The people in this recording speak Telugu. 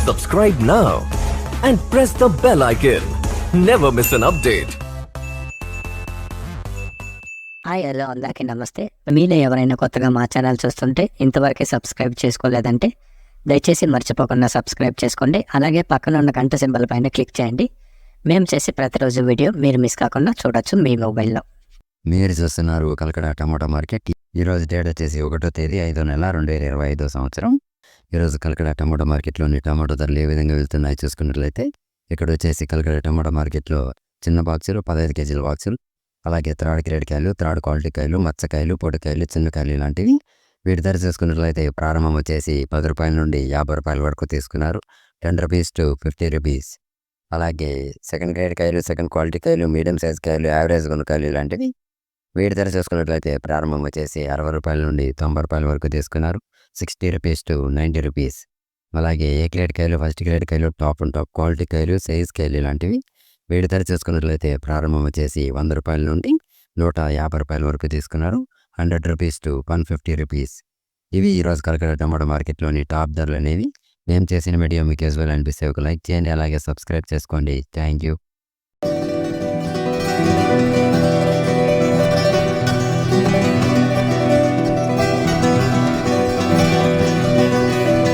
Subscribe now and press the bell icon. Never miss an update. Hi hello అందరికీ నమస్తే. మీలో ఎవరైనా కొత్తగా మా ఛానల్ చూస్తుంటే ఇంతవరకు సబ్స్క్రైబ్ చేసుకోలేదంటే దయచేసి మర్చిపోకుండా సబ్స్క్రైబ్ చేసుకోండి. అలాగే పక్కన ఉన్న గంట సింబల్ పైన క్లిక్ చేయండి. మేము చేసే ప్రతిరోజు వీడియో మీరు మిస్ కాకుండా చూడొచ్చు మీ మొబైల్లో. మీరు చూస్తున్నారు కలకడ టమాటా మార్కెట్. ఈరోజు డేట్ వచ్చేసి 1వ తేదీ 5వ నెల 2025 సంవత్సరం. ఈరోజు కలకడ టమాటా మార్కెట్లోని టమాటో ధరలు ఏ విధంగా వెళ్తున్నాయి చూసుకున్నట్లయితే ఇక్కడ వచ్చేసి కలకడ టమాటా మార్కెట్లో చిన్న బాక్సులు 15 కేజీల బాక్సులు, అలాగే త్రాడ్ గ్రేడ్ కాయలు, త్రాడ్ క్వాలిటీ కాయలు, మచ్చకాయలు, పొడికాయలు, చిన్నకాయలు ఇలాంటివి. వీటి ధర చూసుకున్నట్లయితే ప్రారంభం వచ్చేసి 10 రూపాయల నుండి 50 రూపాయల వరకు తీసుకున్నారు. 10 రూపీస్ టు 50 రూపీస్. అలాగే సెకండ్ గ్రేడ్ కాయలు, సెకండ్ క్వాలిటీ కాయలు, మీడియం సైజ్ కాయలు, యావరేజ్ గుణకాయలు ఇలాంటివి. వీటి ధర చూసుకున్నట్లయితే ప్రారంభం వచ్చేసి 60 రూపాయల నుండి 90 రూపాయల వరకు తీసుకున్నారు. 60 రూపీస్ టు 90 రూపీస్. అలాగే ఏ గ్రేడ్ కాయలు, ఫస్ట్ గ్రేడ్ కాయలు, టాప్ క్వాలిటీ కాయలు, సైజ్ కాయలు ఇలాంటివి. వీటి ధర చూసుకున్నట్లయితే ప్రారంభం వచ్చేసి 100 రూపాయల నుండి 150 రూపాయల వరకు తీసుకున్నారు. 100 రూపీస్ టు 150 రూపీస్. ఇవి ఈరోజు కలకడ టమాటా మార్కెట్లోని టాప్ ధరలు అనేవి. మేము చేసిన వీడియో మీకు యూజ్ఫుల్ అనిపిస్తే ఒక లైక్ చేయండి, అలాగే సబ్స్క్రైబ్ చేసుకోండి. Thank you.